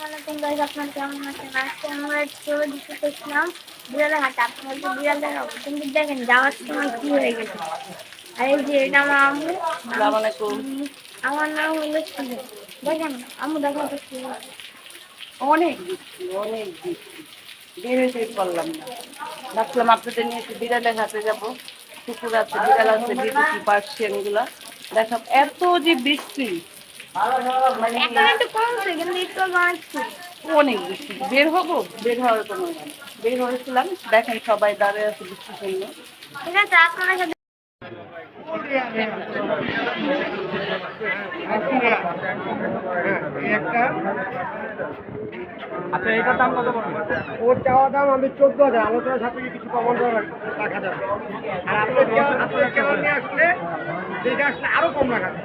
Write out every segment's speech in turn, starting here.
আসসালামু আলাইকুম গাইস, আপনারা কেমন আছেন? আজকে আমরা চলে দিতেছিলাম বিড়ালের হাটে। আপনাদেরকে বিড়াল দেখাবো, কিন্তু দেখেন যাওয়ার সময় কি হয়ে গেছে। আর এই যে এটা আমার আম্মু। আসসালামু আলাইকুম। আমার নাম হলো সুজা। দেখেন আম্মু দেখাতে কি অনেক বৃষ্টি, অনেক বৃষ্টি, বের হইতে পারলাম না। ভাবছিলাম আপনাদের নিয়ে একটু বিড়ালের হাতে যাবো। কুকুর আছে, বিড়াল আছে, বিদেশি পার্সিয়ান গুলা দেখাব। এত যে বৃষ্টি, মানে এখন একটু কমছে, কিন্তু একটু বাড়ছে। অনেক বৃষ্টি। বের হবো, বের হওয়ার কোনো বের হয়েছিলাম, দেখেন সবাই দাঁড়িয়ে আছে বৃষ্টির জন্য। ঠিক আছে, আপনারা সাথে আচ্ছা, এটার দাম কত পড়বে? ওর চাওয়া দাম আমি 14,000, আলোচনার সাথে কিছু কমন রাখা যাবে। আর আপনার কেমন নিয়ে আসলে যেটা আসলে আরো কম রাখা যাবে।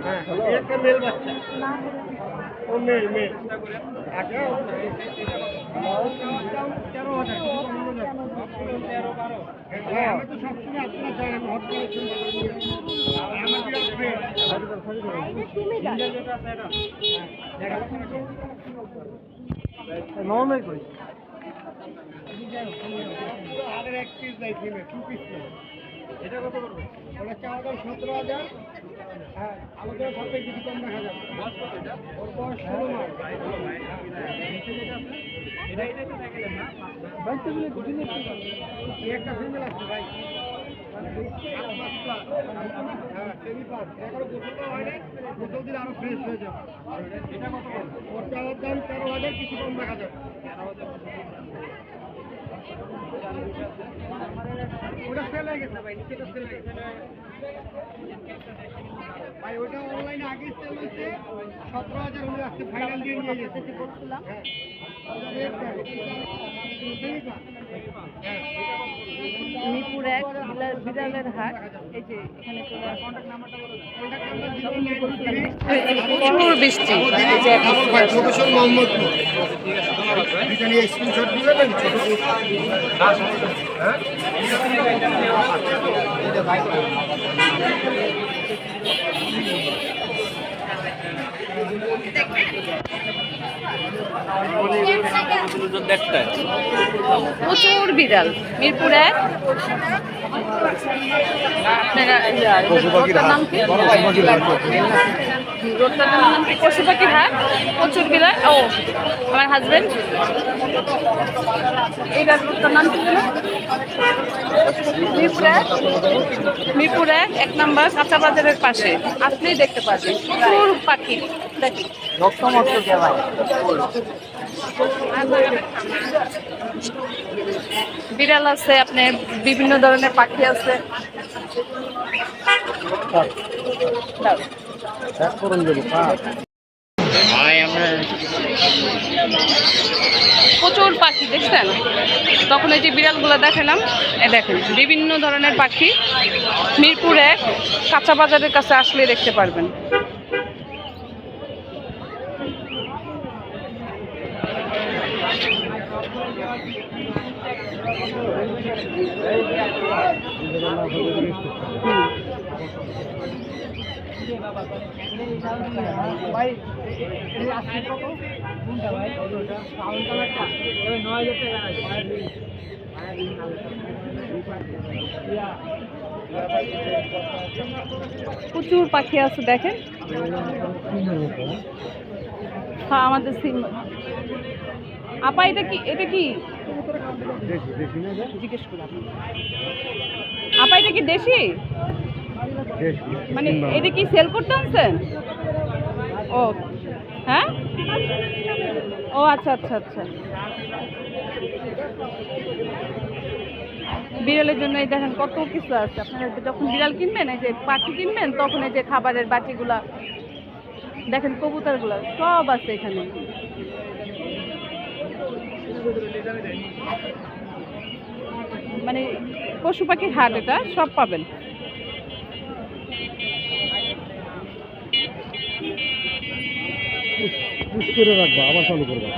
হ্যাঁ, একটা মেল বাচ্চা, ও মেল মেল। আচ্ছা, 13,000। আমি তো সবসময় আপনারা জানেন হট কালেকশন নর্মাল করি। আগের এক পিস নাই, টু পিস নেই। এটা কত পড়বে? ওটা চাওয়া দাম 17,000। হ্যাঁ, আলোচনার সাথে কিছু কম রাখা যাবে। ওর বয়স 16 মাস। একটা ফিমেল আছে ভাই, এখনো গোসলটা হয় না, গোসল দিলে আরো ফ্রেশ হয়ে যাবে। ওর চাওয়ার দাম 13,000, কিছু কম রাখা যাবে। ওটা সেল হয়ে গেছে ভাই, নিচেটা সেল হয়ে গেছে ভাই। ওটা অনলাইনে আগে সেল হয়েছে 17,000, উনি আজকে ফাইনাল দিয়ে নিয়ে গেছে। মিরপুর এক বিড়ালের হাট। এই যে এখানে প্রচুর বৃষ্টি। প্রফেসর মোহাম্মদ স্ক্রিনশট দিলেন। প্রচুর বিড়াল মিরপুর এক। রোডটার নাম কি? পশু পাখির হাট। প্রচুর বিড়াল। ও আমার হাজবেন্ড, এইটার রোডটার নাম কি? মিরপুর এক, 1 নম্বর কাঁচা বাজারের পাশে আসলেই দেখতে পাচ্ছি প্রচুর পাখি। দেখি বিড়াল আছে, আপনার বিভিন্ন ধরনের পাখি আছে। প্রচুর পাখি দেখছেন। তখন এই যে বিড়ালগুলো দেখালাম, এ দেখেন বিভিন্ন ধরনের পাখি। মিরপুর এক কাঁচা বাজারের কাছে আসলে দেখতে পারবেন। প্রচুর পাখি আছে দেখেন। হ্যাঁ, আমাদের সিম আপা, এটা কি? এটা কি জিজ্ঞেস করলাম আপা, এটা কি দেশি? মানে এটা কি সেল করতে আনছেন? ও হ্যাঁ, ও আচ্ছা আচ্ছা আচ্ছা। বিড়ালের জন্য এই দেখেন কত কিছু আছে। আপনারা যখন বিড়াল কিনবেন, এই যে পাখি কিনবেন, তখন এই যে খাবারের বাটিগুলা দেখেন, কবুতরগুলা সব আছে এখানে। মানে পশু পাখির হাট, এটা সব পাবেন। আবার চালু করবো।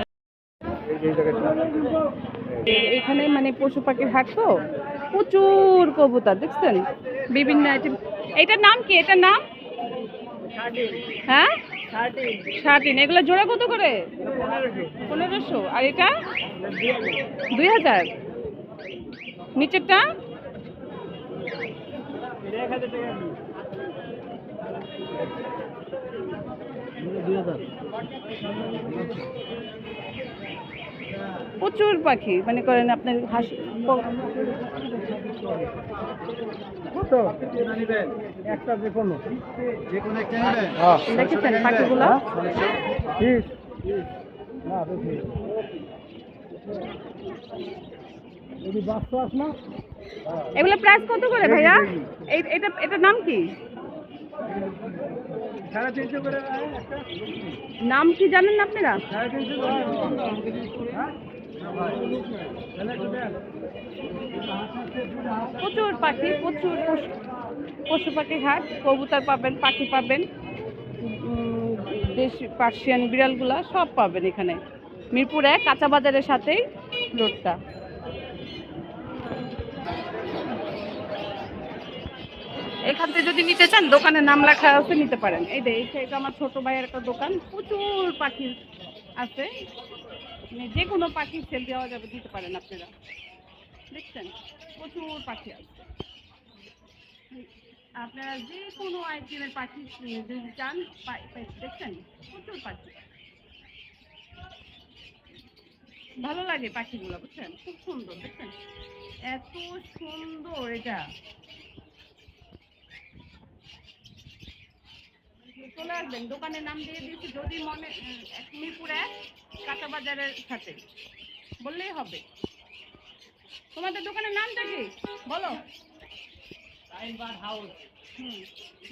এখানে মানে পশু পাখির হাট, তো প্রচুর কবুতর দেখছেন, বিভিন্ন আইটেম। এটার নাম কি? এটার নাম হ্যাঁ 13। এগুলো জোড়া কত করে? 1500। আর এটা 2000। নিচেরটা প্রচুর পাখি, মনে করেন আপনার হাসি একটা যে কোনো একটা নেবেন দেখেছেন পাখিগুলো? এগুলো প্রাইস কত করে ভাইয়া? এটার নাম কি? 350 করে নাম কি জানেন না আপনারা? 350। প্রচুর পাখি, প্রচুর পশু পাখি হাট। কবুতর পাবেন, পাখি পাবেন, দেশি পার্সিয়ান বিড়ালগুলা সব পাবেন এখানে। মিরপুর 1 কাঁচা বাজারের সাথেই রোডটা। এখান থেকে যদি নিতে চান দোকানের নাম লেখা আছে, নিতে পারেন। এই এটা আমার ছোট ভাইয়ের একটা দোকান, প্রচুর পাখি আছে, মানে যে কোনো পাখি সেল দেওয়া যাবে, দিতে পারেন আপনারা। দেখছেন প্রচুর পাখি আছে, আপনারা যে কোনো আইটেমের পাখি যদি চান দেখছেন প্রচুর পাখি। ভালো লাগে পাখিগুলো, বুঝছেন? খুব সুন্দর, দেখছেন এত সুন্দর। এটা চলে আসবেন, দোকানের নাম দিয়ে দিয়েছি, যদি মনে মিরপুর 1 কাঁচা বাজারের সাথে বললেই হবে। তোমাদের দোকানের নামটা কি বলো?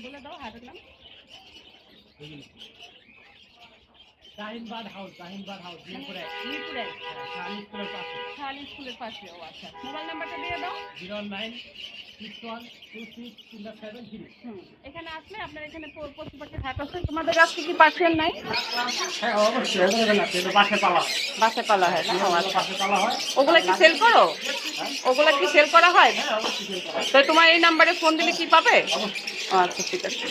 বলে দাও হাটের নাম। মিরপুর 1 শাহালি স্কুলের পাশে। ও আচ্ছা, মোবাইল নাম্বারটা দিয়ে দাও। 09612337 এখানে আসলে আপনার এখানে পশু পাখির হাট আছে। তোমাদের কাছে কি পার্সেল নাই? হ্যাঁ অবশ্যই, বাসে পালা বাসে পালা হয় না? বাসে পালা হয়। ওগুলা কি সেল করো? ওগুলা কি সেল করা হয়? তো তোমার এই নাম্বারে ফোন দিলে কি পাবে? আচ্ছা ঠিক আছে।